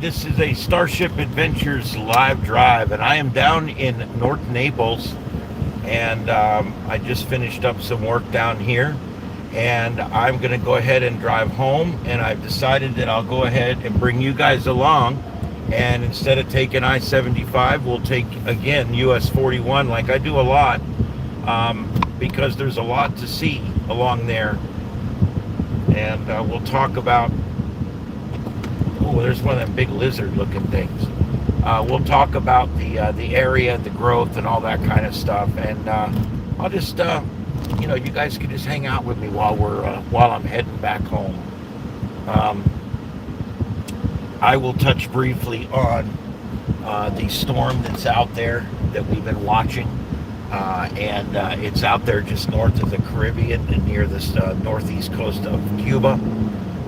This is a Starship Adventures live drive, and I am down in North Naples, and I just finished up some work down here, and I'm going to go ahead and drive home, and I've decided that I'll go ahead and bring you guys along, and instead of taking I-75, we'll take, again, US 41, like I do a lot, because there's a lot to see along there, and we'll talk about. Oh, there's one of them big lizard-looking things. We'll talk about the area, the growth, and all that kind of stuff. And I'll just, you guys can just hang out with me while I'm heading back home. I will touch briefly on the storm that's out there that we've been watching, and it's out there just north of the Caribbean and near this northeast coast of Cuba.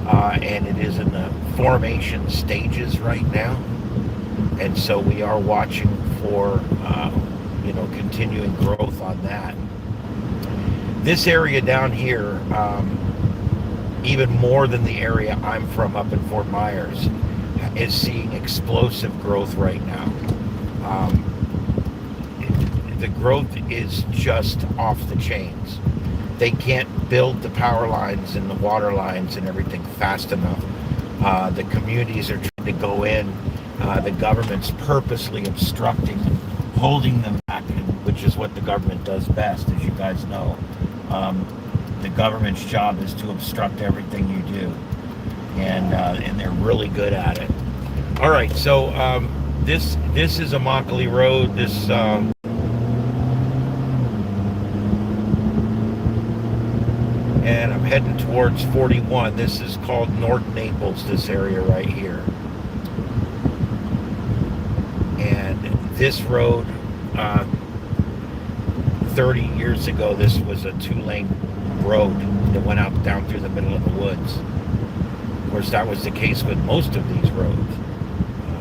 And it is in the formation stages right now, and so we are watching for continuing growth on that. This area down here, even more than the area I'm from up in Fort Myers, is seeing explosive growth right now. The growth is just off the chains. They can't build the power lines and the water lines and everything fast enough. The communities are trying to go in. The government's purposely obstructing and holding them back, which is what the government does best, as you guys know. The government's job is to obstruct everything you do, and they're really good at it. All right, so this is Immokalee Road. This and I'm heading towards 41. This is called North Naples, this area right here. And this road, 30 years ago, this was a 2-lane road that went out down through the middle of the woods. Of course, that was the case with most of these roads.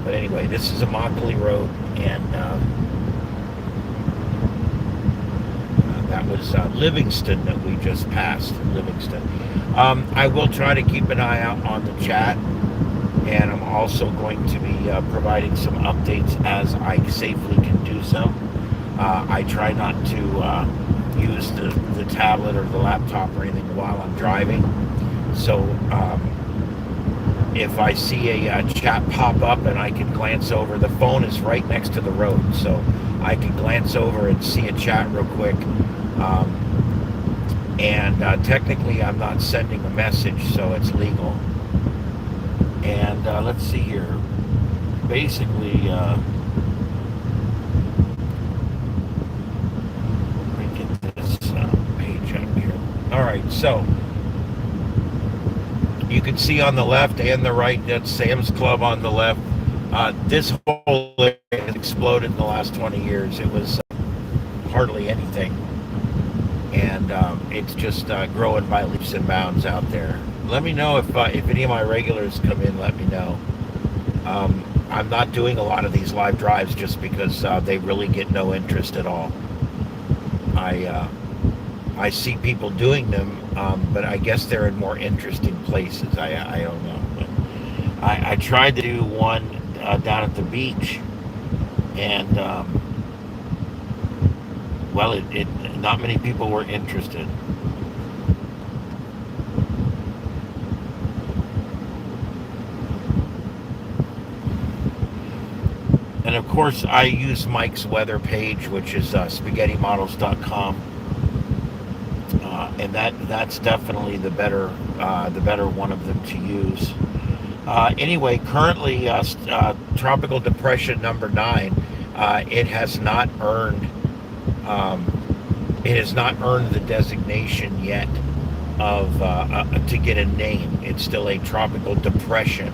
But anyway, this is Immokalee Road, and that was Livingston that we just passed, Livingston. I will try to keep an eye out on the chat, and I'm also going to be providing some updates as I safely can do so. I try not to use the tablet or the laptop or anything while I'm driving. So if I see a chat pop up and I can glance over, the phone is right next to the road, so I can glance over and see a chat real quick. Technically I'm not sending a message, so it's legal. And let's see here. Basically, let me get this page up here. All right, so you can see on the left and the right, that's Sam's Club on the left. This whole area has exploded in the last 20 years. It was hardly anything. And it's just growing by leaps and bounds out there. Let me know if any of my regulars come in. Let me know. I'm not doing a lot of these live drives just because they really get no interest at all. I see people doing them, but I guess they're in more interesting places. I don't know. But I tried to do one down at the beach, and well, it not many people were interested. And of course, I use Mike's weather page, which is spaghettymodels.com, and that's definitely the better one of them to use. Anyway, currently tropical depression number 9. It has not earned the designation yet of to get a name. It's still a tropical depression.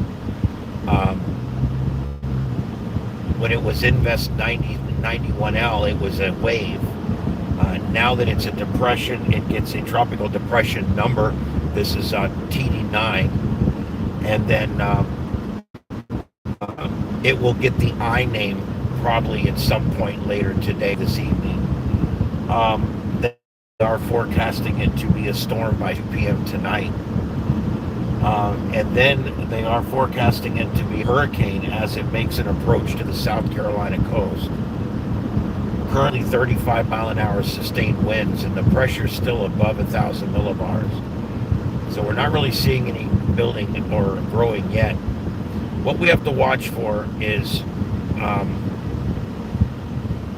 When it was Invest 91L, it was a wave. Now that it's a depression, it gets a tropical depression number. This is TD9, and then it will get the I name probably at some point later today, this evening. They are forecasting it to be a storm by 2 p.m. tonight. And then they are forecasting it to be hurricane as it makes an approach to the South Carolina coast. Currently 35 mile an hour sustained winds, and the pressure is still above 1,000 millibars. So we're not really seeing any building or growing yet. What we have to watch for is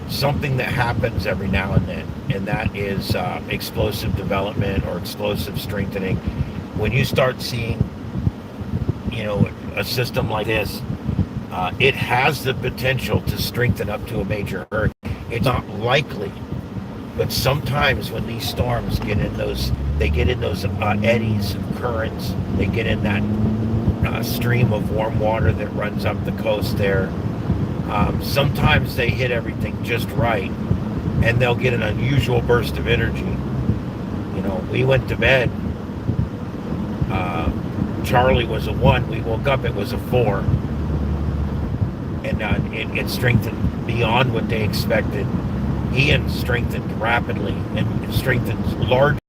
something that happens every now and then, and that is explosive development or explosive strengthening. When you start seeing, a system like this, it has the potential to strengthen up to a major hurricane. It's not likely, but sometimes when these storms get in those, eddies and currents. They get in that stream of warm water that runs up the coast there. Sometimes they hit everything just right, and they'll get an unusual burst of energy. We went to bed. Charlie was a 1. We woke up, it was a 4. And it strengthened beyond what they expected. Ian strengthened rapidly and strengthened larger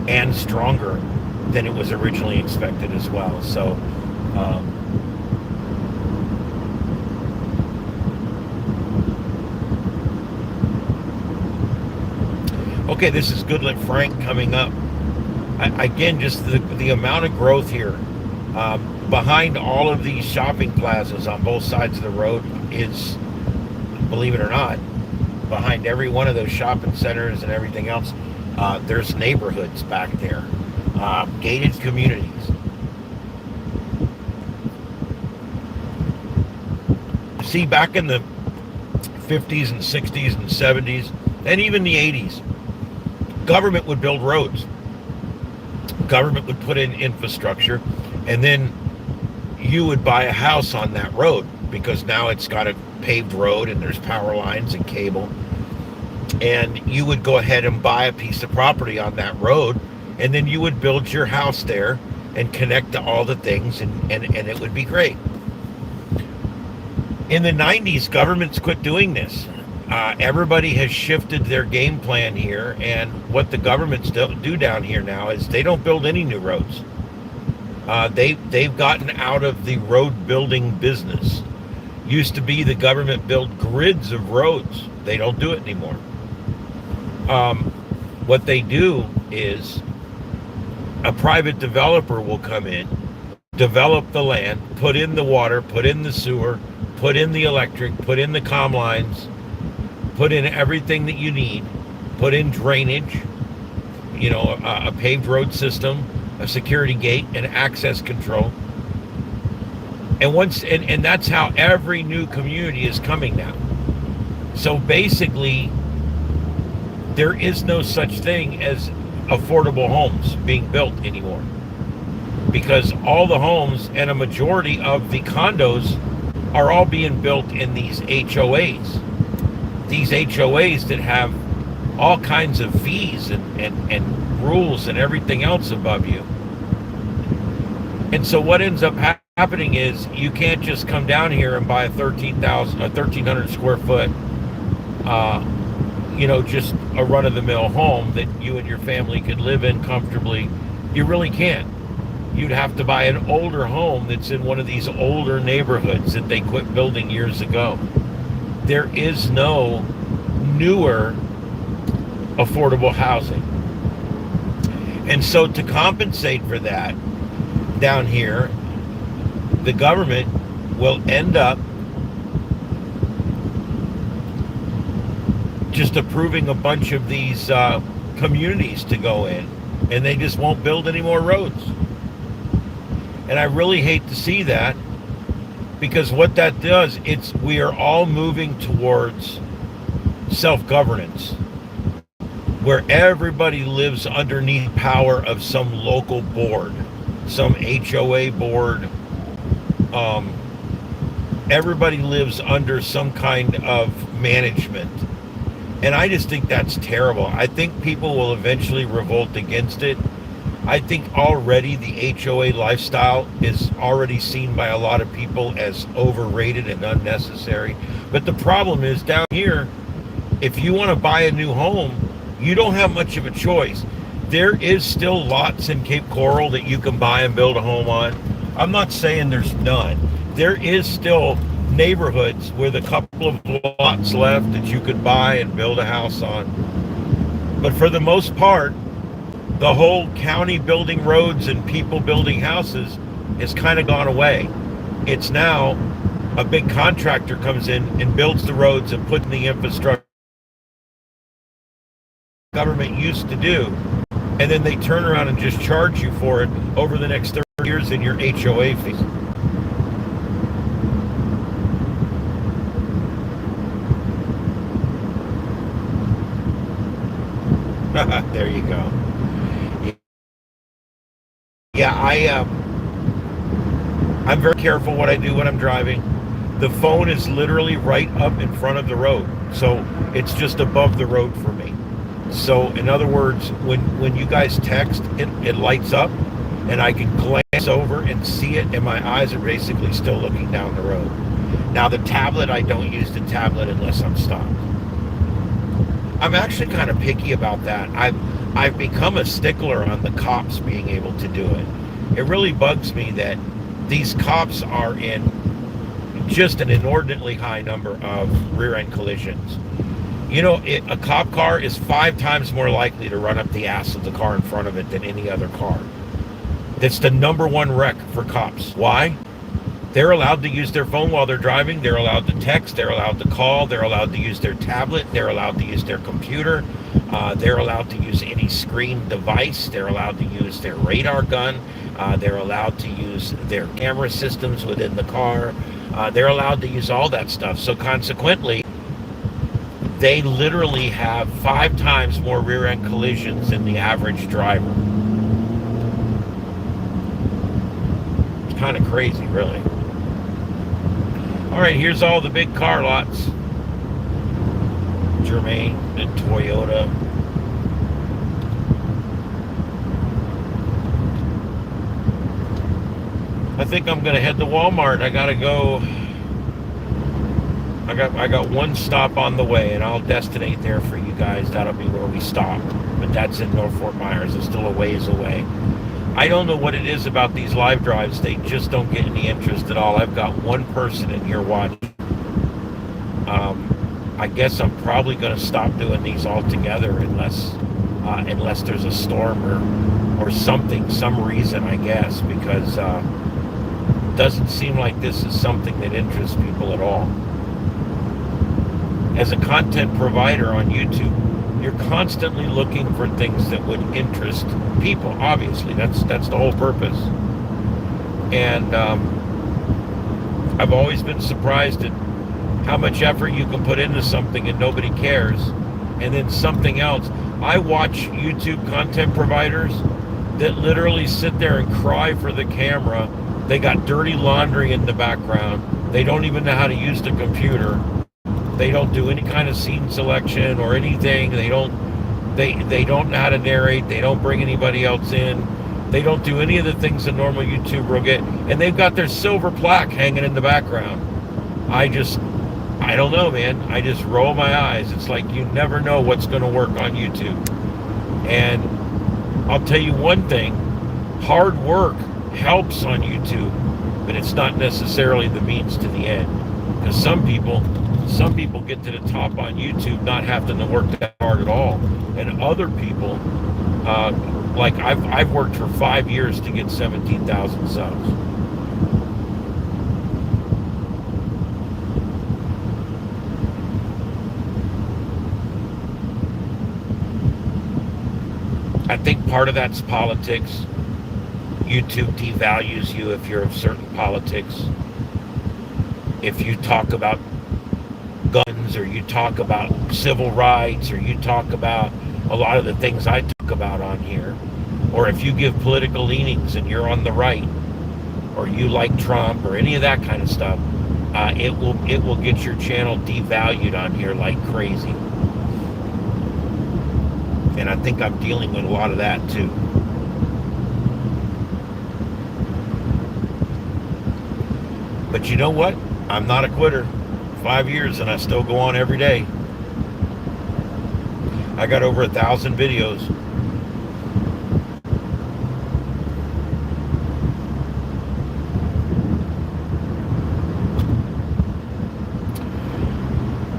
and stronger than it was originally expected as well. So, okay, this is Goodlet Frank coming up. Again, just the amount of growth here. Behind all of these shopping plazas on both sides of the road is, believe it or not, behind every one of those shopping centers and everything else, there's neighborhoods back there, gated communities. See, back in the 50s and 60s and 70s, and even the 80s, government would build roads. Government would put in infrastructure, and then you would buy a house on that road because now it's got a paved road and there's power lines and cable. And you would go ahead and buy a piece of property on that road, and then you would build your house there and connect to all the things, and it would be great. In the 90s, governments quit doing this. Everybody has shifted their game plan here, and what the governments do down here now is they don't build any new roads. They've gotten out of the road building business. Used to be the government built grids of roads. They don't do it anymore. What they do is a private developer will come in, develop the land, put in the water, put in the sewer, put in the electric, put in the comm lines, put in everything that you need, put in drainage, a paved road system, a security gate, and access control. And that's how every new community is coming now. So basically, there is no such thing as affordable homes being built anymore, because all the homes and a majority of the condos are all being built in these HOAs. These HOAs that have all kinds of fees and rules and everything else above you. And so what ends up happening is you can't just come down here and buy a 1,300 square foot, just a run-of-the-mill home that you and your family could live in comfortably. You really can't. You'd have to buy an older home that's in one of these older neighborhoods that they quit building years ago. There is no newer affordable housing. And so to compensate for that, down here, the government will end up just approving a bunch of these communities to go in, and they just won't build any more roads. And I really hate to see that, because what that does, we are all moving towards self-governance, where everybody lives underneath power of some local board, some HOA board. Everybody lives under some kind of management. And I just think that's terrible. I think people will eventually revolt against it. I think already the HOA lifestyle is already seen by a lot of people as overrated and unnecessary. But the problem is, down here, if you want to buy a new home, you don't have much of a choice. There is still lots in Cape Coral that you can buy and build a home on. I'm not saying there's none. There is still neighborhoods with a couple of lots left that you could buy and build a house on. But for the most part, the whole county building roads and people building houses has kind of gone away. It's now a big contractor comes in and builds the roads and puts in the infrastructure government used to do, and then they turn around and just charge you for it over the next 30 years in your HOA fees. There you go. Yeah, I'm very careful what I do when I'm driving. The phone is literally right up in front of the road, so it's just above the road for me. So in other words, when you guys text, it lights up, and I can glance over and see it, and my eyes are basically still looking down the road. Now the tablet, I don't use the tablet unless I'm stopped. I'm actually kind of picky about that. I've become a stickler on the cops being able to do it. It really bugs me that these cops are in just an inordinately high number of rear-end collisions. You know, a cop car is 5 times more likely to run up the ass of the car in front of it than any other car. That's the number one wreck for cops. Why? They're allowed to use their phone while they're driving. They're allowed to text. They're allowed to call. They're allowed to use their tablet. They're allowed to use their computer. They're allowed to use any screen device. They're allowed to use their radar gun. They're allowed to use their camera systems within the car. They're allowed to use all that stuff. So consequently, they literally have 5 times more rear-end collisions than the average driver. It's kind of crazy, really. All right, here's all the big car lots. Germain and Toyota. I think I'm gonna head to Walmart. I gotta go. I got one stop on the way, and I'll destinate there for you guys. That'll be where we stop. But that's in North Fort Myers. It's still a ways away. I don't know what it is about these live drives. They just don't get any interest at all. I've got one person in here watching. I guess I'm probably going to stop doing these altogether unless there's a storm or something, some reason, I guess, because it doesn't seem like this is something that interests people at all. As a content provider on YouTube, you're constantly looking for things that would interest people. Obviously, that's the whole purpose. And I've always been surprised at how much effort you can put into something and nobody cares. And then something else. I watch YouTube content providers that literally sit there and cry for the camera. They got dirty laundry in the background. They don't even know how to use the computer. They don't do any kind of scene selection or anything. They don't know how to narrate. They don't bring anybody else in. They don't do any of the things a normal YouTuber will get. And they've got their silver plaque hanging in the background. I don't know, man. I just roll my eyes. It's like you never know what's going to work on YouTube. And I'll tell you one thing. Hard work helps on YouTube, but it's not necessarily the means to the end. Because some people get to the top on YouTube not having to work that hard at all, and other people, like I've worked for 5 years to get 17,000 subs. I think part of that's politics. YouTube devalues you if you're of certain politics. If you talk about guns, or you talk about civil rights, or you talk about a lot of the things I talk about on here, or if you give political leanings and you're on the right, or you like Trump or any of that kind of stuff, it will get your channel devalued on here like crazy. And I think I'm dealing with a lot of that too. But you know what? I'm not a quitter. 5 years and I still go on every day. I got over 1,000 videos.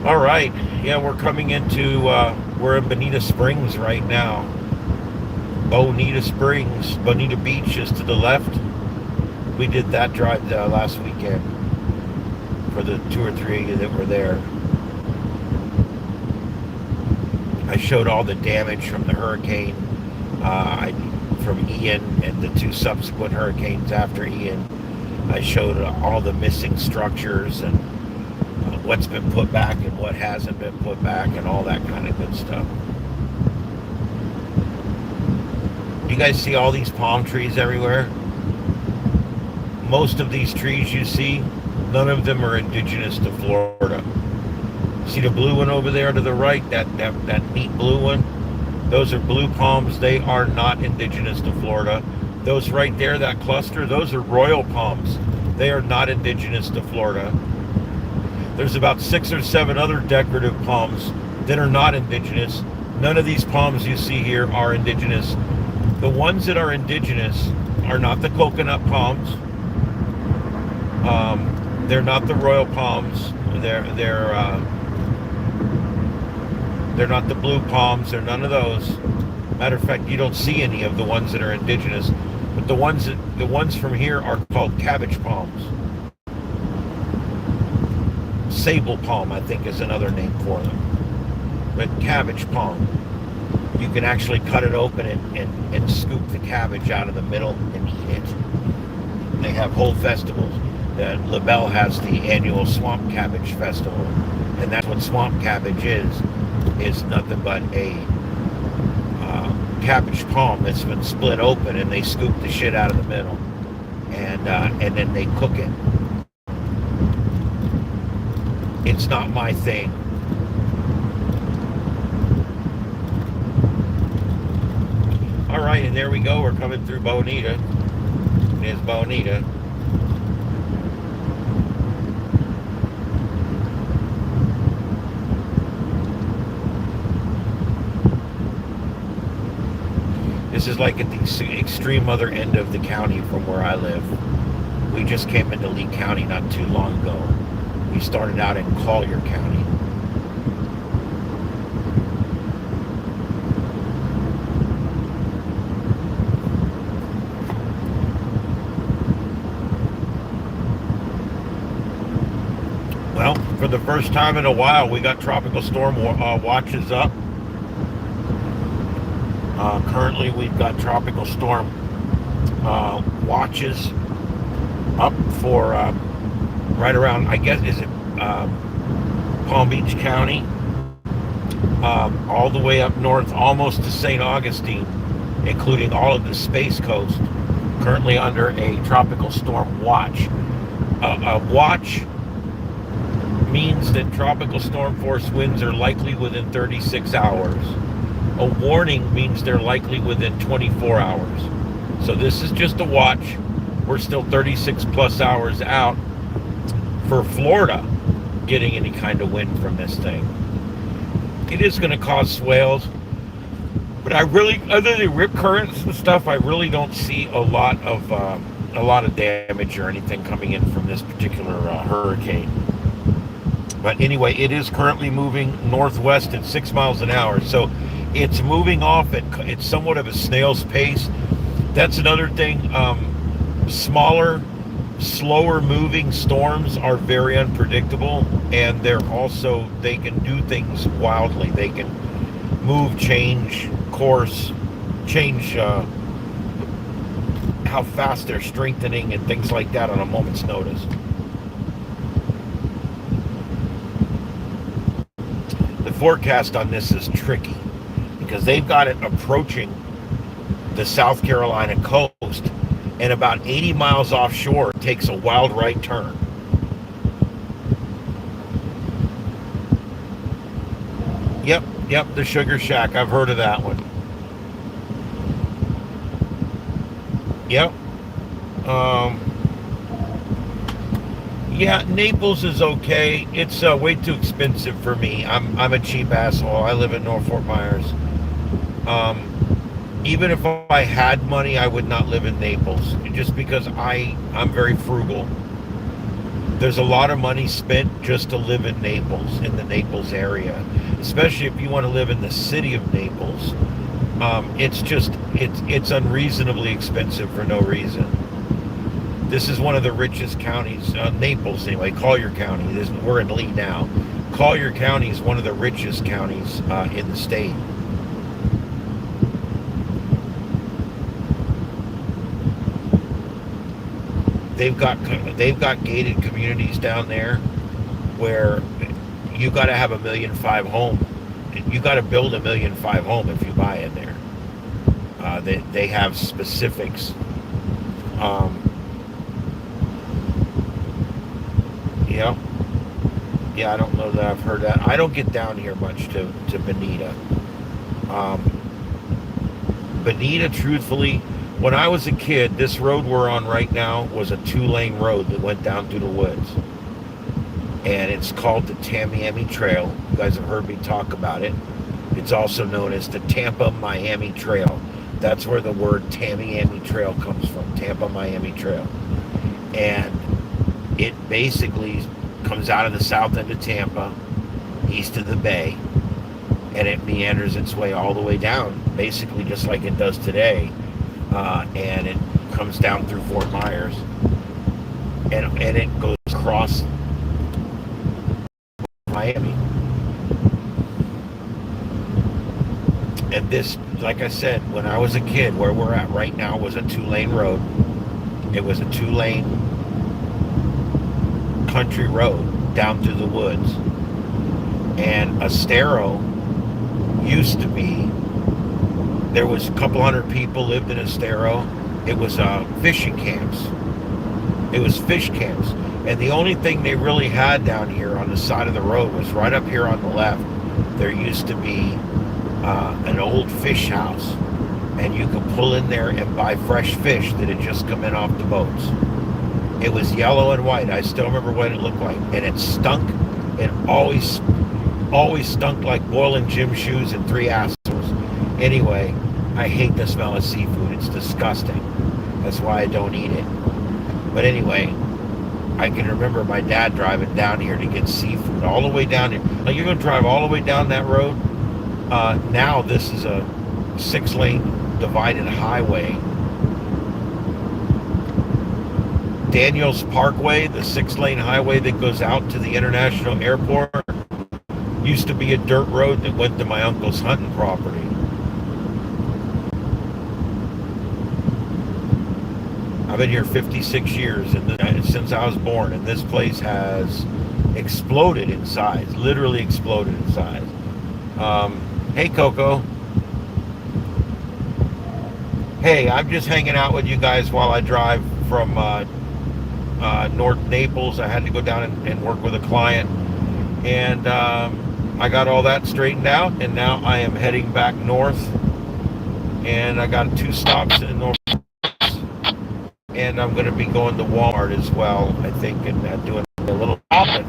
All right. Yeah, we're coming into, we're in Bonita Springs right now. Bonita Springs, Bonita Beach is to the left. We did that drive last weekend for the 2 or 3 of you that were there. I showed all the damage from the hurricane, from Ian and the 2 subsequent hurricanes after Ian. I showed all the missing structures and what's been put back and what hasn't been put back and all that kind of good stuff. You guys see all these palm trees everywhere? Most of these trees you see, none of them are indigenous to Florida. See the blue one over there to the right, that neat blue one? Those are blue palms. They are not indigenous to Florida. Those right there, that cluster, those are royal palms. They are not indigenous to Florida. There's about 6 or 7 other decorative palms that are not indigenous. None of these palms you see here are indigenous. The ones that are indigenous are not the coconut palms. They're not the royal palms. They're not the blue palms. They're none of those. Matter of fact, you don't see any of the ones that are indigenous. But the ones from here are called cabbage palms. Sable palm, I think, is another name for them. But cabbage palm, you can actually cut it open and scoop the cabbage out of the middle and eat it. They have whole festivals. LaBelle has the annual Swamp Cabbage Festival, and that's what swamp cabbage is nothing but a cabbage palm that's been split open, and they scoop the shit out of the middle, and then they cook it. It's not my thing. All right, and there we go. We're coming through Bonita. There's Bonita. This is like at the extreme other end of the county from where I live. We just came into Lee County not too long ago. We started out in Collier County. Well, for the first time in a while, we got tropical storm watches up. Currently, we've got tropical storm watches up for right around, I guess, is it Palm Beach County, all the way up north, almost to St. Augustine, including all of the Space Coast, currently under a tropical storm watch. A watch means that tropical storm force winds are likely within 36 hours. A warning means they're likely within 24 hours. So this is just a watch. We're still 36 plus hours out for Florida getting any kind of wind from this thing. It is going to cause swales, but I really, other than rip currents and stuff, I really don't see a lot of damage or anything coming in from this particular hurricane. But anyway, it is currently moving northwest at 6 miles an hour. So it's moving off at it's somewhat of a snail's pace. That's another thing. Smaller, slower moving storms are very unpredictable, and they can do things wildly. They can move, change course, change how fast they're strengthening and things like that on a moment's notice. The forecast on this is tricky because they've got it approaching the South Carolina coast, and about 80 miles offshore it takes a wild right turn. Yep, the Sugar Shack. I've heard of that one. Yep. Yeah, Naples is okay. It's way too expensive for me. I'm a cheap asshole. I live in North Fort Myers. Even if I had money, I would not live in Naples, just because I'm very frugal. There's a lot of money spent just to live in Naples, in the Naples area, especially if you want to live in the city of Naples. It's unreasonably expensive for no reason. This is one of the richest counties, Naples anyway, Collier County. We're in Lee now. Collier County is one of the richest counties in the state. They've got gated communities down there where you got to have 1.5 million home. You got to build 1.5 million home if you buy in there. They have specifics. Yeah, yeah. I don't know that I've heard that. I don't get down here much to Bonita. Bonita, truthfully, when I was a kid, this road we're on right now was a 2-lane road that went down through the woods. And it's called the Tamiami Trail. You guys have heard me talk about it. It's also known as the Tampa-Miami Trail. That's where the word Tamiami Trail comes from, Tampa-Miami Trail. And it basically comes out of the south end of Tampa, east of the bay, and it meanders its way all the way down, basically just like it does today. And it comes down through Fort Myers, and it goes across Miami. And this, like I said, when I was a kid, where we're at right now was a 2-lane road. It was a 2-lane country road down through the woods. And estero used to be, there was a couple hundred people lived in estero. It was fishing camps. It was fish camps. And the only thing they really had down here on the side of the road was right up here on the left. There used to be an old fish house, and you could pull in there and buy fresh fish that had just come in off the boats. It was yellow and white. I still remember what it looked like, and it stunk. It always stunk like boiling gym shoes and 3 assholes. Anyway, I hate the smell of seafood. It's disgusting. That's why I don't eat it. But anyway, I can remember my dad driving down here to get seafood all the way down here. Like, you're going to drive all the way down that road? Now this is a 6-lane divided highway. Daniels Parkway, the 6-lane highway that goes out to the international airport, used to be a dirt road that went to my uncle's hunting property. I've been here 56 years since I was born, and this place has exploded in size, literally exploded in size. Hey, Coco. Hey, I'm just hanging out with you guys while I drive from North Naples. I had to go down and work with a client, and I got all that straightened out, and now I am heading back north, and I got 2 stops in North, and I'm going to be going to Walmart as well, I think, and doing a little shopping.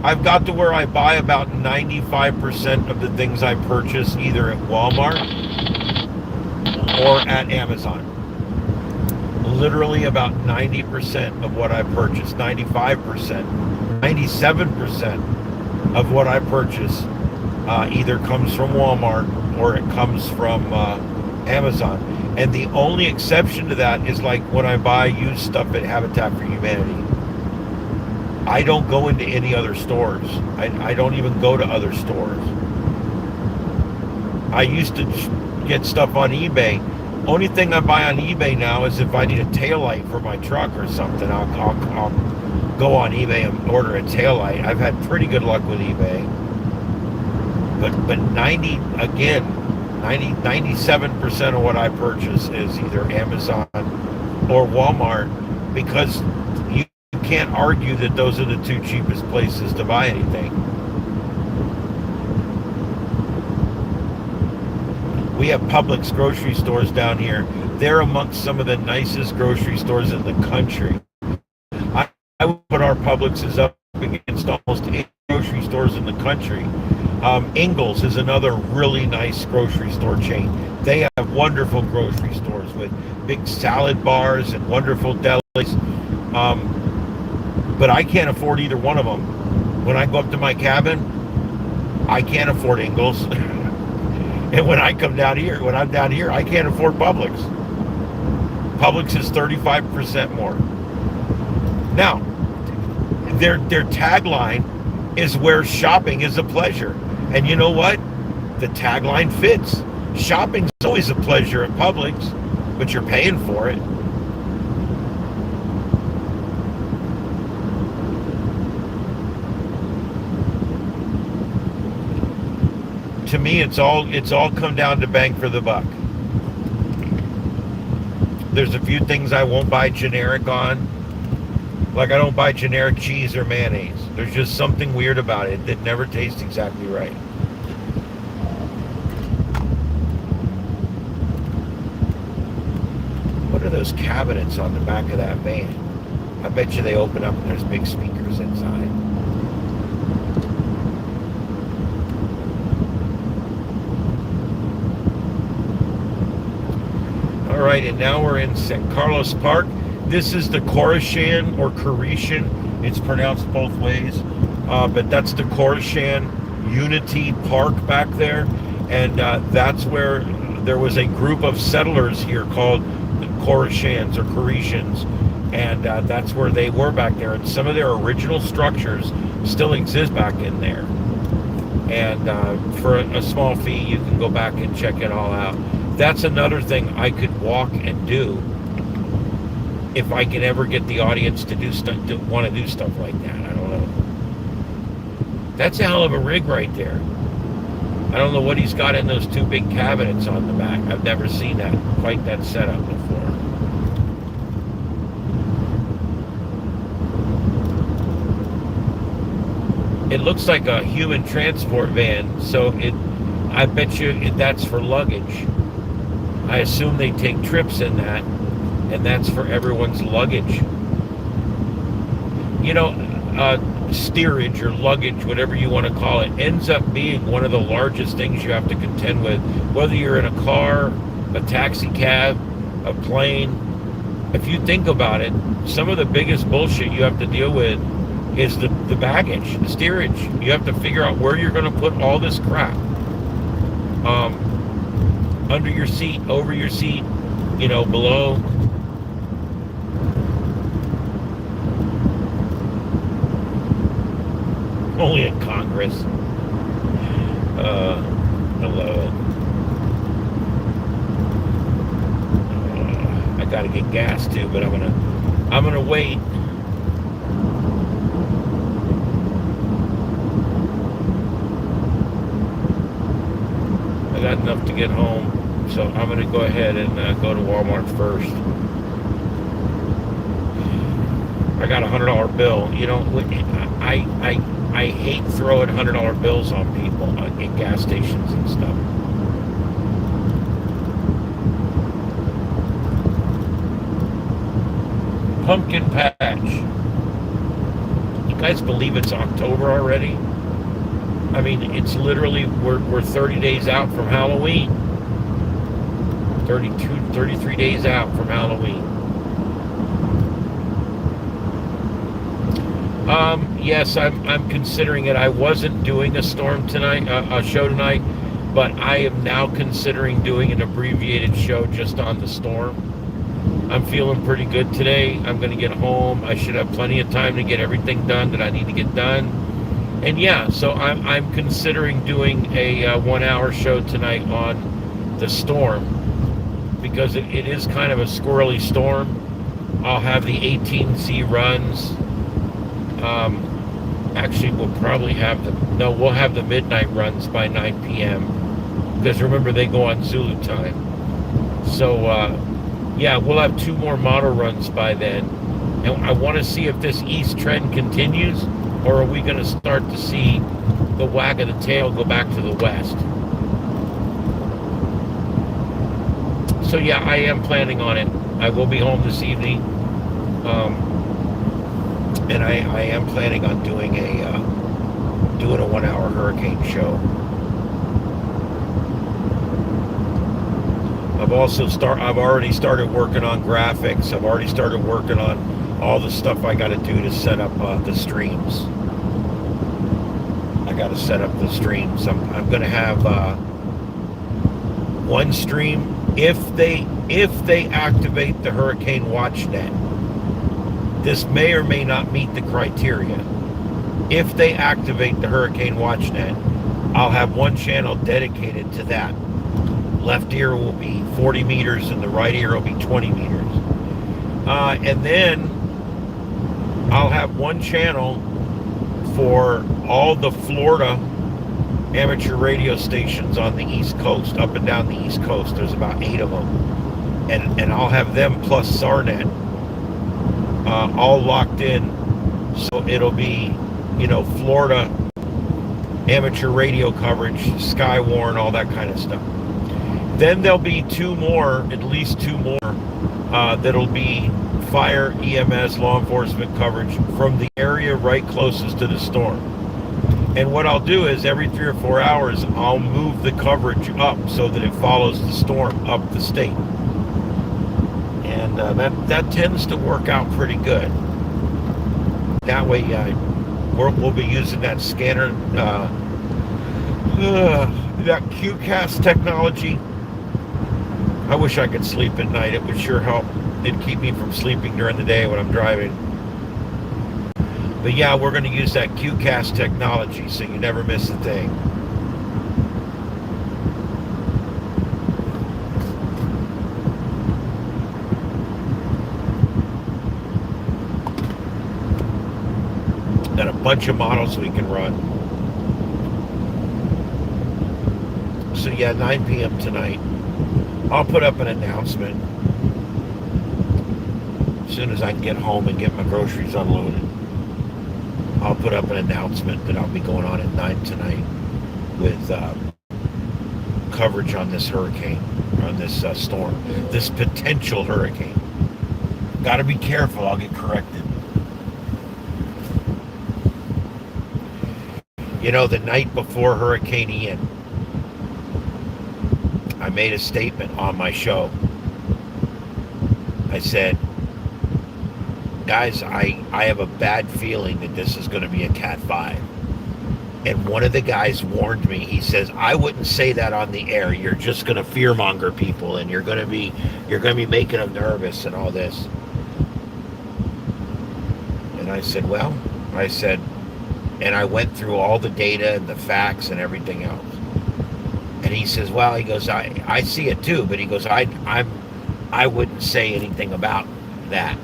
I've got to where I buy about 95% of the things I purchase either at Walmart or at Amazon. Literally about 90% of what I purchase, 95%, 97% of what I purchase either comes from Walmart or it comes from Amazon. And the only exception to that is like when I buy used stuff at Habitat for Humanity. I don't go into any other stores. I don't even go to other stores. I used to get stuff on eBay. Only thing I buy on eBay now is if I need a taillight for my truck or something, I'll go on eBay and order a taillight. I've had pretty good luck with eBay. But 97% of what I purchase is either Amazon or Walmart, because you can't argue that those are the 2 cheapest places to buy anything. We have Publix grocery stores down here. They're amongst some of the nicest grocery stores in the country. I would put our Publixes up against almost 8 grocery stores in the country. Ingles is another really nice grocery store chain. They have wonderful grocery stores with big salad bars and wonderful delis. But I can't afford either one of them. When I go up to my cabin, I can't afford Ingles. And when I'm down here, I can't afford Publix. Publix is 35% more. Now, their tagline is where shopping is a pleasure. And you know what? The tagline fits. Shopping's always a pleasure at Publix, but you're paying for it. To me, it's all come down to bang for the buck. There's a few things I won't buy generic on. Like I don't buy generic cheese or mayonnaise. There's just something weird about it that never tastes exactly right. What are those cabinets on the back of that van? I bet you they open up and there's big speakers inside. All right, and now we're in San Carlos Park. This is the Coruscant or Coruscant. It's pronounced both ways, but that's the Coruscant Unity Park back there, and that's where there was a group of settlers here called the Coruscants or Coruscants, and that's where they were back there. And some of their original structures still exist back in there. And for a small fee, you can go back and check it all out. That's another thing I could walk and do if I can ever get the audience to do stuff, to want to do stuff like that. I don't know. That's a hell of a rig right there. I don't know what he's got in those two big cabinets on the back. I've never seen that, quite that setup before. It looks like a human transport van, so I bet you that's for luggage. I assume they take trips in that, and that's for everyone's luggage. You know, steerage or luggage, whatever you want to call it, ends up being one of the largest things you have to contend with, whether you're in a car, a taxi cab, a plane. If you think about it, some of the biggest bullshit you have to deal with is the baggage, the steerage. You have to figure out where you're going to put all this crap. Under your seat, over your seat, below. Only in Congress. I love it. I gotta get gas too, but I'm gonna wait. I got enough to get home, so I'm gonna go ahead and go to Walmart first. I got a $100 bill. I hate throwing $100 bills on people at gas stations and stuff. Pumpkin patch. You guys believe it's October already? I mean, it's literally, we're 30 days out from Halloween. 33 days out from Halloween. Yes, I'm considering it. I wasn't doing a show tonight, but I am now considering doing an abbreviated show just on the storm. I'm feeling pretty good today. I'm going to get home. I should have plenty of time to get everything done that I need to get done. And yeah, so I'm considering doing a 1-hour show tonight on the storm, because it is kind of a squirrely storm. I'll have the 18Z runs. Actually, we'll have the midnight runs by 9 p.m. because remember, they go on Zulu time. So yeah, we'll have 2 more model runs by then, and I want to see if this east trend continues, or are we going to start to see the wag of the tail go back to the west. So yeah, I am planning on it. I will be home this evening, and I am planning on doing doing a 1 hour hurricane show. I've already started working on graphics. I've already started working on all the stuff I got to do to set up the streams. I got to set up the streams. I'm going to have one stream if they activate the Hurricane Watch Net. This may or may not meet the criteria. If they activate the Hurricane Watch Net, I'll have one channel dedicated to that. Left ear will be 40 meters and the right ear will be 20 meters. And then I'll have one channel for all the Florida amateur radio stations on the East Coast, up and down the East Coast. There's about 8 of them. And I'll have them plus SARNet all locked in. So it'll be, Florida amateur radio coverage, Skywarn, all that kind of stuff. Then there'll be at least two more, that'll be fire, EMS, law enforcement coverage from the area right closest to the storm. And what I'll do is every 3 or 4 hours, I'll move the coverage up so that it follows the storm up the state. And that tends to work out pretty good. That way, we'll be using that scanner, that QCast technology. I wish I could sleep at night. It would sure help. It'd keep me from sleeping during the day when I'm driving. But yeah, we're going to use that QCast technology so you never miss a thing. Got a bunch of models we can run. So yeah, 9 p.m. tonight. I'll put up an announcement as soon as I can get home and get my groceries unloaded. I'll put up an announcement that I'll be going on at 9 tonight with coverage on this hurricane, on this storm, this potential hurricane. Got to be careful, I'll get corrected. The night before Hurricane Ian, I made a statement on my show. I said, guys, I have a bad feeling that this is going to be a Cat 5. And one of the guys warned me. He says, I wouldn't say that on the air. You're just going to fearmonger people, and you're going to be making them nervous and all this. And I said, and I went through all the data and the facts and everything else. And he says, well, he goes, I see it too, but he goes, I wouldn't say anything about that.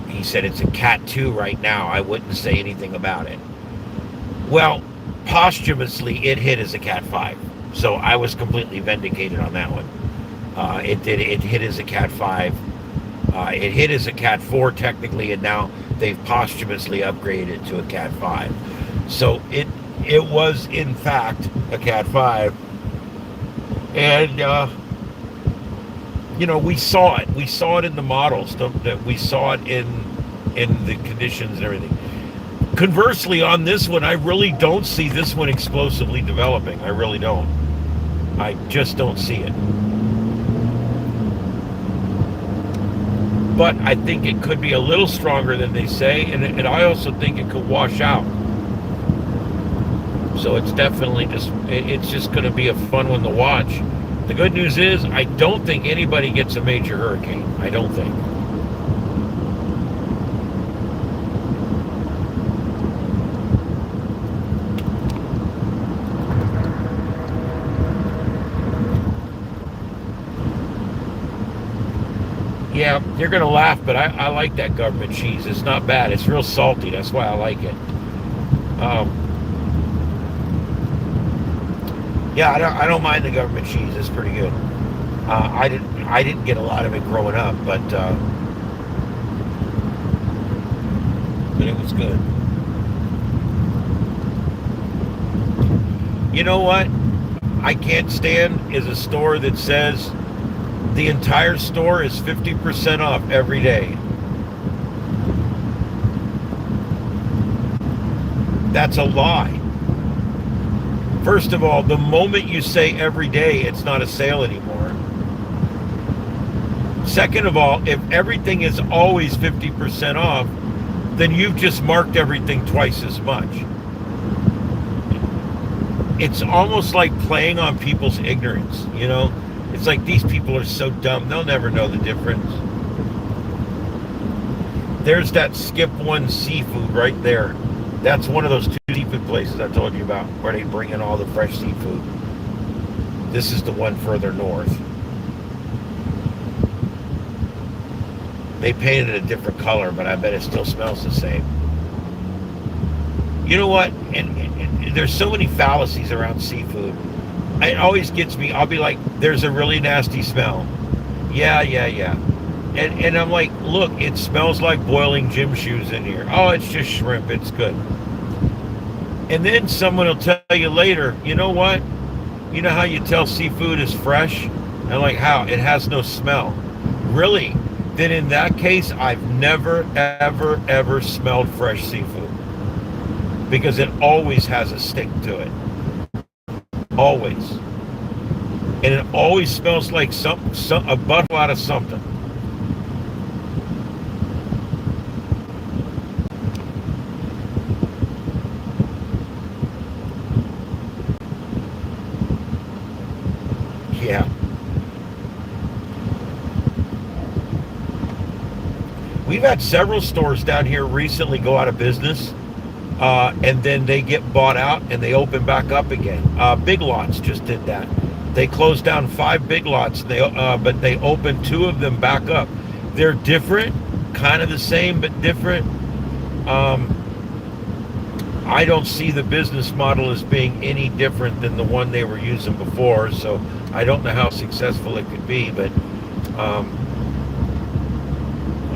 He said, it's a Cat 2 right now. I wouldn't say anything about it. Well, posthumously, it hit as a Cat 5. So I was completely vindicated on that one. It hit as a Cat 5. It hit as a Cat 4 technically, and now they've posthumously upgraded it to a Cat 5. So it was in fact a Cat 5. And we saw it. We saw it in the models. We saw it in the conditions and everything. Conversely, on this one, I really don't see this one explosively developing. I really don't. I just don't see it. But I think it could be a little stronger than they say, and I also think it could wash out. So it's definitely it's just going to be a fun one to watch. The good news is, I don't think anybody gets a major hurricane. I don't think. Yeah, you're going to laugh, but I like that government cheese. It's not bad. It's real salty. That's why I like it. Yeah, I don't mind the government cheese. It's pretty good. I didn't get a lot of it growing up, but it was good. You know what I can't stand is a store that says the entire store is 50% off every day. That's a lie. First of all, the moment you say every day, it's not a sale anymore. Second of all, if everything is always 50% off, then you've just marked everything twice as much. It's almost like playing on people's ignorance, you know? It's like these people are so dumb, they'll never know the difference. There's that Skip One Seafood right there. That's one of those two seafood places I told you about where they bring in all the fresh seafood. This is the one further north. They painted it a different color, but I bet it still smells the same. You know what? And there's so many fallacies around seafood. It always gets me. I'll be like, there's a really nasty smell. Yeah. And I'm like, look, it smells like boiling gym shoes in here. Oh, it's just shrimp. It's good. And then someone will tell you later, you know what? You know how you tell seafood is fresh? And I'm like, how? It has no smell. Really? Then in that case, I've never, ever smelled fresh seafood. Because it always has a stink to it. Always. And it always smells like a bottle out of something. Yeah. We've had several stores down here recently go out of business, and then they get bought out and they open back up again. Big Lots just did that. They closed down 5 Big Lots, but they opened 2 of them back up. They're different, kind of the same, but different. I don't see the business model as being any different than the one they were using before, so I don't know how successful it could be, but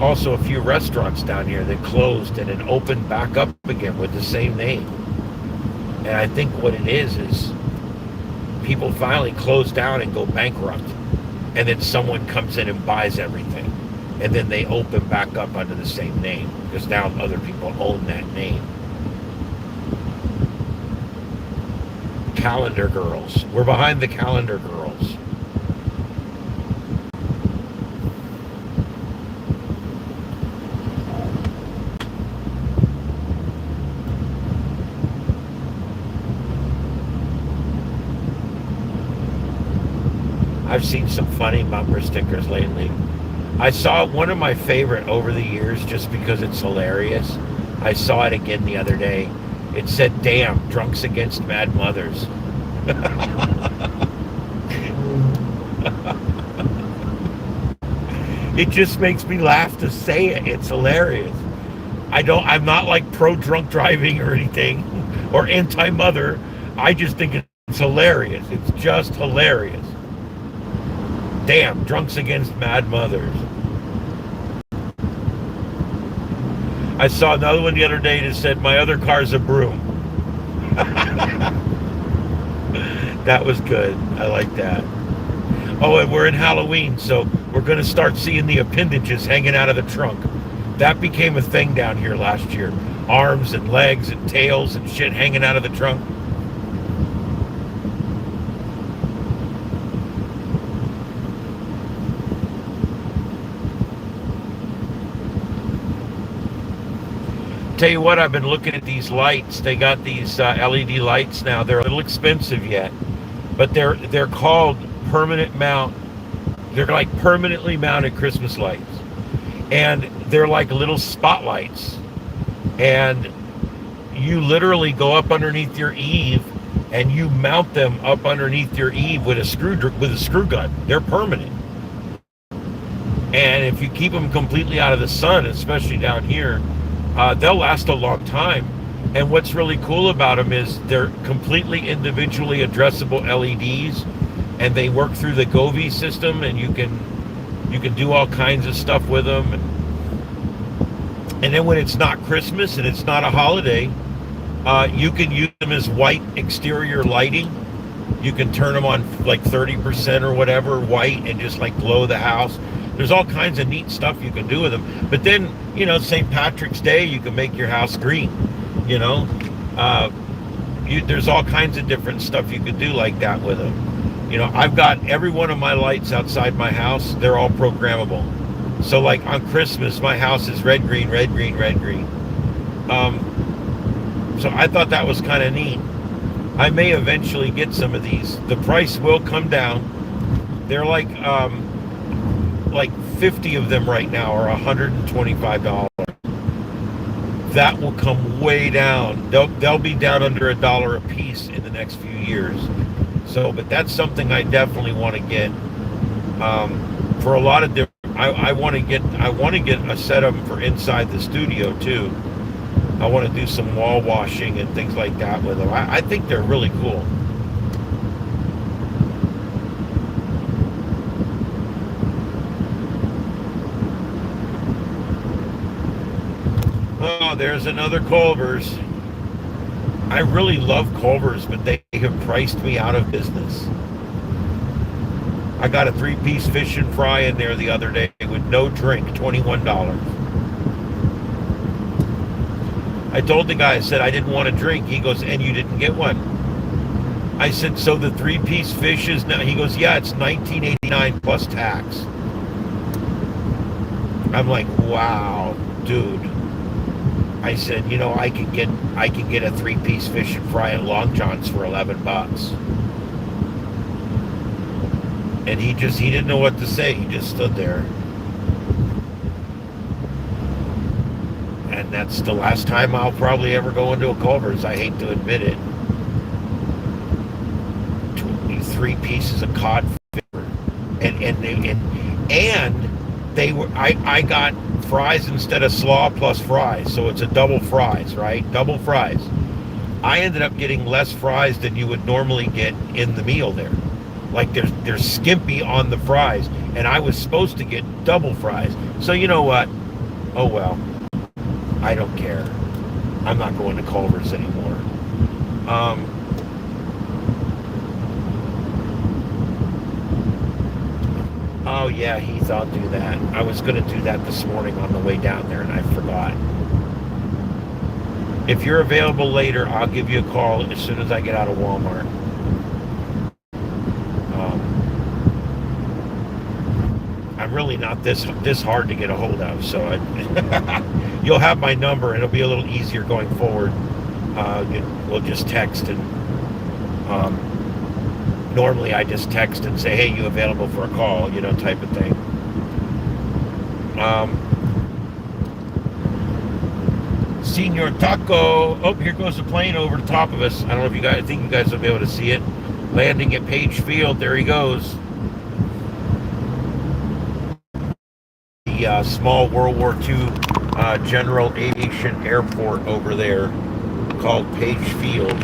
also a few restaurants down here that closed and then opened back up again with the same name. And I think what it is people finally close down and go bankrupt, and then someone comes in and buys everything, and then they open back up under the same name because now other people own that name. Calendar Girls. We're behind the Calendar Girls. I've seen some funny bumper stickers lately. I saw one of my favorite over the years just because it's hilarious. I saw it again the other day. It said, "Damn, drunks against mad mothers." It just makes me laugh to say it. It's hilarious. I'm not like pro drunk driving or anything or anti-mother. I just think it's hilarious. It's just hilarious. Damn, drunks against mad mothers. I saw another one the other day that said, "My other car's a broom." That was good. I like that. Oh, and we're in Halloween, so we're going to start seeing the appendages hanging out of the trunk. That became a thing down here last year. Arms and legs and tails and shit hanging out of the trunk. Tell you what, I've been looking at these lights. They got these LED lights now. They're a little expensive yet, but they're called permanent mount. They're like permanently mounted Christmas lights, and they're like little spotlights. And you literally go up underneath your eave, and you mount them up underneath your eave with a screw gun. They're permanent, and if you keep them completely out of the sun, especially down here, they'll last a long time. And what's really cool about them is they're completely individually addressable LEDs, and they work through the Govee system, and you can do all kinds of stuff with them. And then when it's not Christmas and it's not a holiday, you can use them as white exterior lighting. You can turn them on like 30% or whatever white and just like glow the house. There's all kinds of neat stuff you can do with them. But then, St. Patrick's Day, you can make your house green, Uh, there's all kinds of different stuff you could do like that with them. I've got every one of my lights outside my house. They're all programmable. So like on Christmas, my house is red, green, red, green, red, green. So I thought that was kind of neat. I may eventually get some of these. The price will come down. They're like 50 of them right now are $125. That will come way down. They'll be down under $1 a piece in the next few years. So, but that's something I definitely want to get. For a lot of different, I want to get a set of them for inside the studio too. I want to do some wall washing and things like that with them. I think they're really cool. Oh, there's another Culver's. I really love Culver's, but they have priced me out of business. I got a 3-piece fish and fry in there the other day with no drink, $21. I told the guy, I said I didn't want a drink. He goes, and you didn't get one. I said, so the 3-piece fish is now, he goes, yeah, it's $19.89 plus tax. I'm like, wow, dude. I said, I could get a 3-piece fish and fry at Long John's for $11. And he didn't know what to say. He just stood there. And that's the last time I'll probably ever go into a Culver's. I hate to admit it. 3 pieces of cod and they were I got fries instead of slaw plus fries, so it's a double fries, right? Double fries. I ended up getting less fries than you would normally get in the meal there. Like they're skimpy on the fries, and I was supposed to get double fries. So you know what? Oh well. I don't care. I'm not going to Culver's anymore. Oh yeah, Heath, I'll do that. I was going to do that this morning on the way down there, and I forgot. If you're available later, I'll give you a call as soon as I get out of Walmart. I'm really not this hard to get a hold of, so you'll have my number, and it'll be a little easier going forward. We'll just text, and normally I just text and say, hey, you available for a call, type of thing. Senor Taco. Oh, here goes the plane over the top of us. I don't know if I think you guys will be able to see it. Landing at Page Field. There he goes. The small World War II General Aviation Airport over there called Page Field.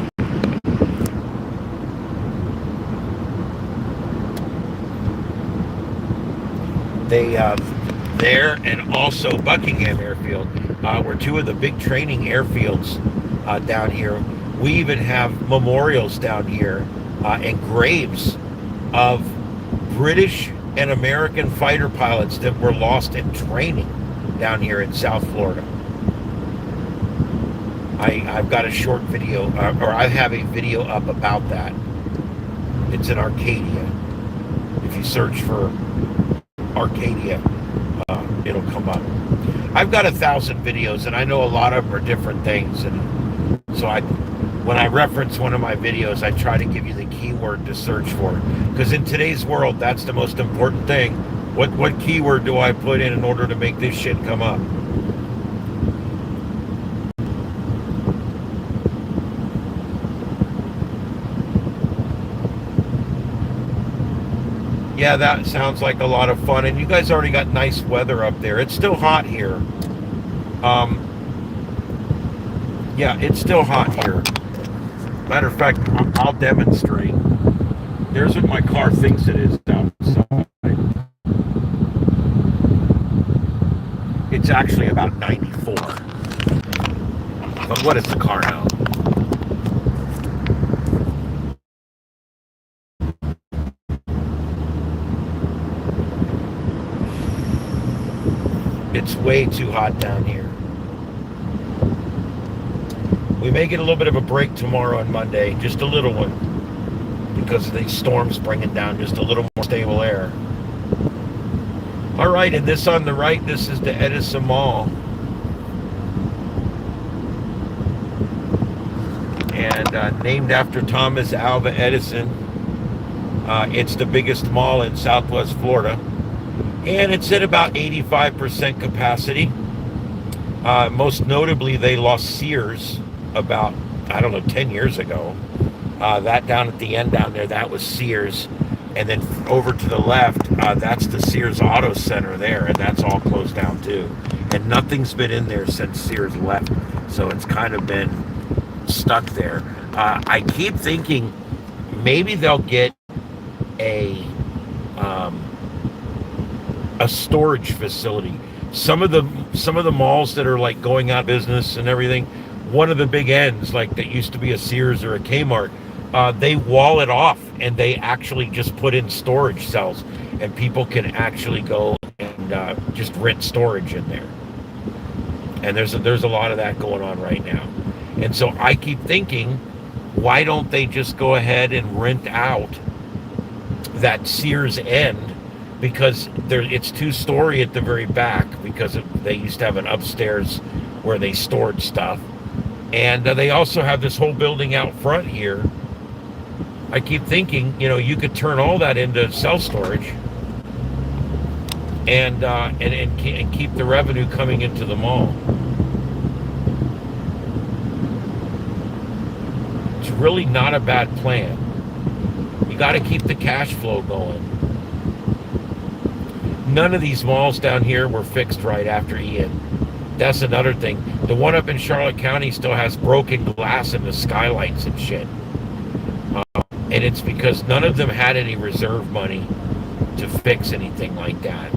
There and also Buckingham Airfield were two of the big training airfields down here. We even have memorials down here and graves of British and American fighter pilots that were lost in training down here in South Florida. I've got a short video, or I have a video up about that. It's in Arcadia. If you search for Arcadia, it'll come up. I've got 1,000 videos, and I know a lot of them are different things, and so when I reference one of my videos, I try to give you the keyword to search for, because in today's world, that's the most important thing. What keyword do I put in order to make this shit come up? Yeah, that sounds like a lot of fun. And you guys already got nice weather up there. It's still hot here. Yeah, it's still hot here. Matter of fact, I'll demonstrate. There's what my car thinks it is outside. It's actually about 94. But what is the car now? It's way too hot down here. We may get a little bit of a break tomorrow and Monday, just a little one, because of these storms bringing down just a little more stable air. All right, and this on the right, this is the Edison Mall. And named after Thomas Alva Edison. It's the biggest mall in Southwest Florida. And it's at about 85% capacity. Most notably, they lost Sears about, I don't know, 10 years ago. That down at the end down there, that was Sears. And then over to the left, that's the Sears Auto Center there, and that's all closed down too. And nothing's been in there since Sears left, so it's kind of been stuck there. I keep thinking maybe they'll get a storage facility. Some of the malls that are like going out of business and everything, one of the big ends, like that used to be a Sears or a Kmart, they wall it off and they actually just put in storage cells, and people can actually go and just rent storage in there. And there's a lot of that going on right now. And so I keep thinking, why don't they just go ahead and rent out that Sears end, because it's 2-story at the very back, because they used to have an upstairs where they stored stuff. And they also have this whole building out front here. I keep thinking, you could turn all that into self-storage and keep the revenue coming into the mall. It's really not a bad plan. You got to keep the cash flow going. None of these malls down here were fixed right after Ian. That's another thing. The one up in Charlotte County still has broken glass in the skylights and shit. And it's because none of them had any reserve money to fix anything like that.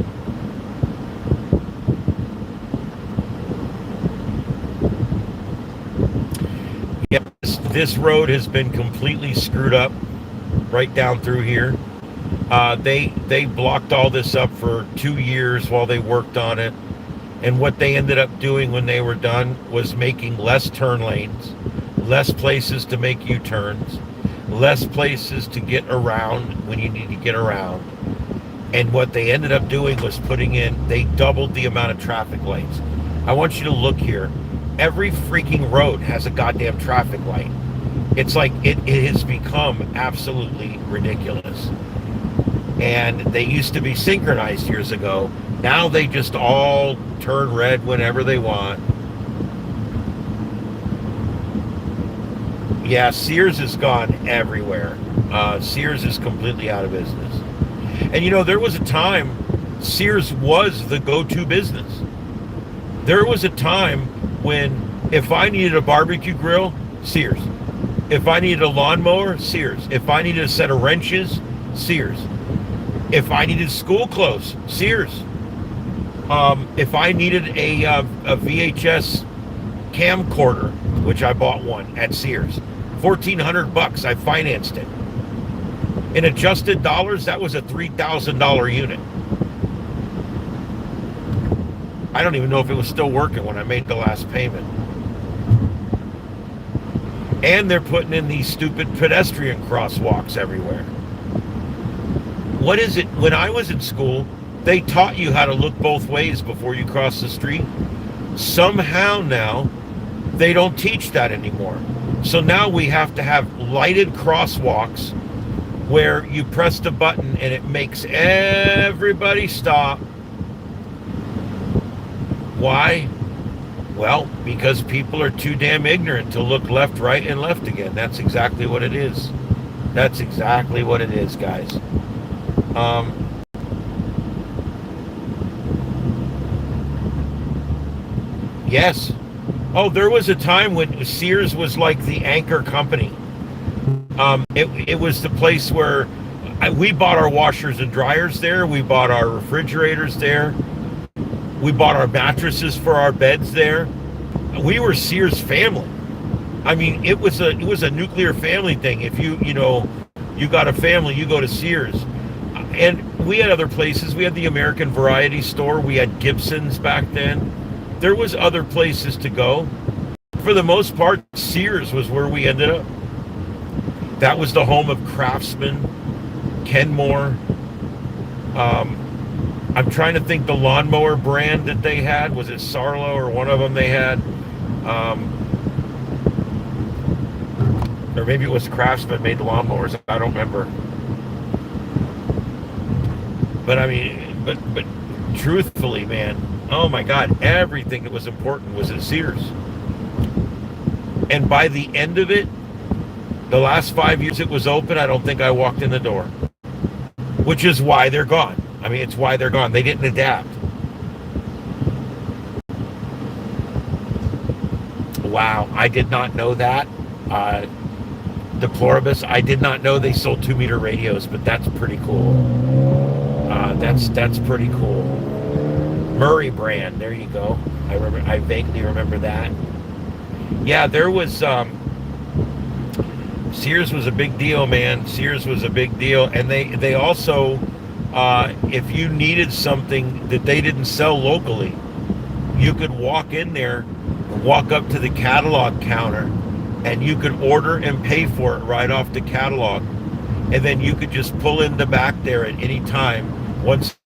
Yep, this road has been completely screwed up right down through here. They blocked all this up for 2 years while they worked on it. And what they ended up doing when they were done was making less turn lanes, less places to make U-turns, less places to get around when you need to get around. And what they ended up doing was they doubled the amount of traffic lights. I want you to look here. Every freaking road has a goddamn traffic light. It's like it has become absolutely ridiculous. And they used to be synchronized years ago. Now they just all turn red whenever they want. Yeah, Sears has gone everywhere. Sears is completely out of business. And there was a time Sears was the go-to business. There was a time when if I needed a barbecue grill, Sears. If I needed a lawnmower, Sears. If I needed a set of wrenches, Sears. If I needed school clothes, Sears. If I needed a VHS camcorder, which I bought one at Sears, $1,400, I financed it. In adjusted dollars, that was a $3,000 unit. I don't even know if it was still working when I made the last payment. And they're putting in these stupid pedestrian crosswalks everywhere. What is it? When I was in school, they taught you how to look both ways before you cross the street. Somehow now, they don't teach that anymore. So now we have to have lighted crosswalks where you press the button and it makes everybody stop. Why? Well, because people are too damn ignorant to look left, right, and left again. That's exactly what it is. That's exactly what it is, guys. Yes. Oh, there was a time when Sears was like the anchor company. It was the place where we bought our washers and dryers there. We bought our refrigerators there. We bought our mattresses for our beds there. We were Sears family. I mean, it was a nuclear family thing. If you got a family, you go to Sears. And we had other places. We had the American Variety Store. We had Gibson's back then. There was other places to go for the most part, Sears was where we ended up. That was the home of Craftsman, Kenmore. I'm trying to think the lawnmower brand that they had. Was it Sarlo or one of them they had? Or maybe it was Craftsman made the lawnmowers. I don't remember. But I mean, but truthfully, man, oh my God, everything that was important was at Sears. And by the end of it, the last 5 years it was open, I don't think I walked in the door. Which is why they're gone. I mean, it's why they're gone. They didn't adapt. Wow, I did not know that. Deploribus, I did not know they sold 2-meter radios, but that's pretty cool. That's pretty cool. Murray brand, there you go. I vaguely remember that. Yeah, there was Sears was a big deal, man. Sears was a big deal, and they also, if you needed something that they didn't sell locally, you could walk in there, walk up to the catalog counter, and you could order and pay for it right off the catalog, and then you could just pull in the back there at any time. Once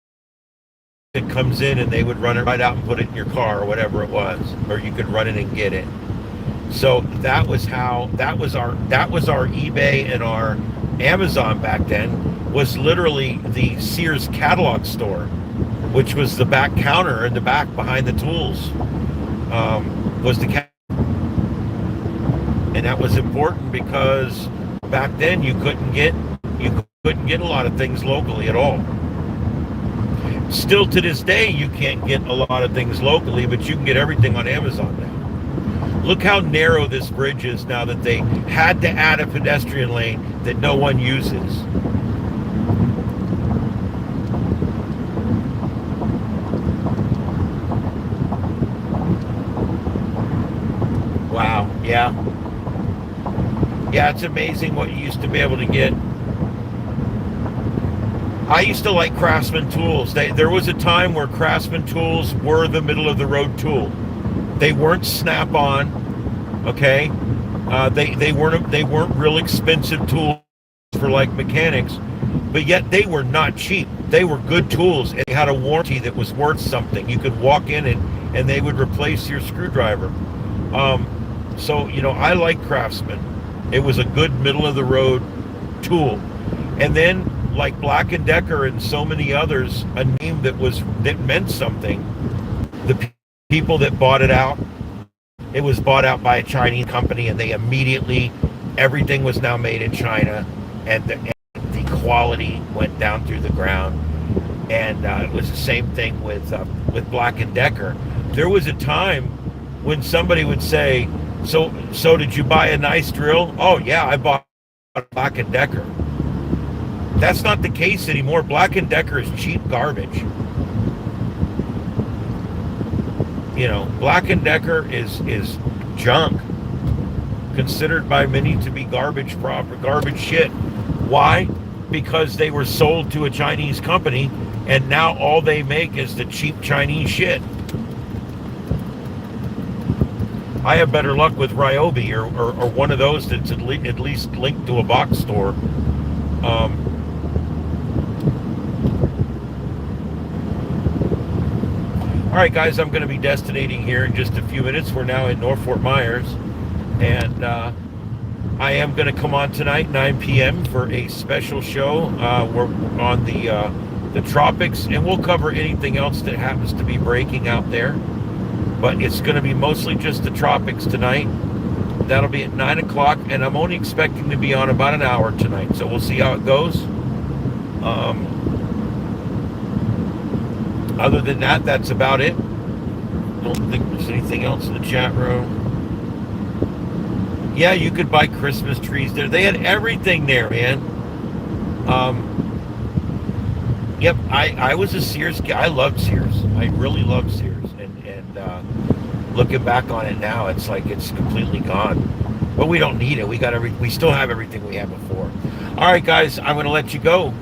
it comes in, and they would run it right out and put it in your car or whatever it was, or you could run it and get it. So that was our eBay and our Amazon back then, was literally the Sears catalog store, which was the back counter in the back behind the tools, was the and that was important because back then you couldn't get a lot of things locally at all. Still to this day, you can't get a lot of things locally, but you can get everything on Amazon now. Look how narrow this bridge is now that they had to add a pedestrian lane that no one uses. Wow, yeah. Yeah, it's amazing what you used to be able to get. I used to like Craftsman tools. There was a time where Craftsman tools were the middle of the road tool. They weren't Snap-on, okay? They weren't real expensive tools for like mechanics, but yet they were not cheap. They were good tools, and they had a warranty that was worth something. You could walk in and they would replace your screwdriver. So I like Craftsman. It was a good middle of the road tool, and then, like Black & Decker and so many others, a name that meant something. The people that bought it out, it was bought out by a Chinese company, and they immediately, everything was now made in China, and the quality went down through the ground. And it was the same thing with Black & Decker. There was a time when somebody would say, so did you buy a nice drill? Oh yeah, I bought a Black & Decker. That's not the case anymore. Black & Decker is cheap garbage. Black & Decker is junk, considered by many to be garbage shit. Why? Because they were sold to a Chinese company, and now all they make is the cheap Chinese shit. I have better luck with Ryobi or one of those that's at least linked to a box store. All right, guys, I'm going to be destinating here in just a few minutes. We're now in North Fort Myers, and I am going to come on tonight, 9 p.m. for a special show. We're on the tropics, and we'll cover anything else that happens to be breaking out there. But it's going to be mostly just the tropics tonight. That'll be at 9 o'clock, and I'm only expecting to be on about an hour tonight, so we'll see how it goes. Other than that, that's about it. Don't think there's anything else in the chat room. Yeah, you could buy Christmas trees there. They had everything there, man. Yep, I was a Sears guy. I loved Sears. I really loved Sears. And looking back on it now, it's like it's completely gone. But we don't need it. We still have everything we had before. All right, guys, I'm going to let you go.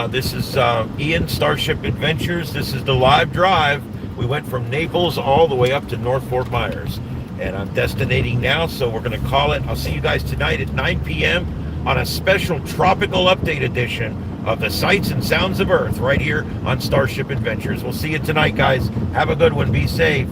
This is Ian, Starship Adventures. This is the live drive. We went from Naples all the way up to North Fort Myers. and I'm destinating now, so we're going to call it. I'll see you guys tonight at 9 p.m. on a special tropical update edition of the Sights and Sounds of Earth right here on Starship Adventures. We'll see you tonight, guys. Have a good one. Be safe.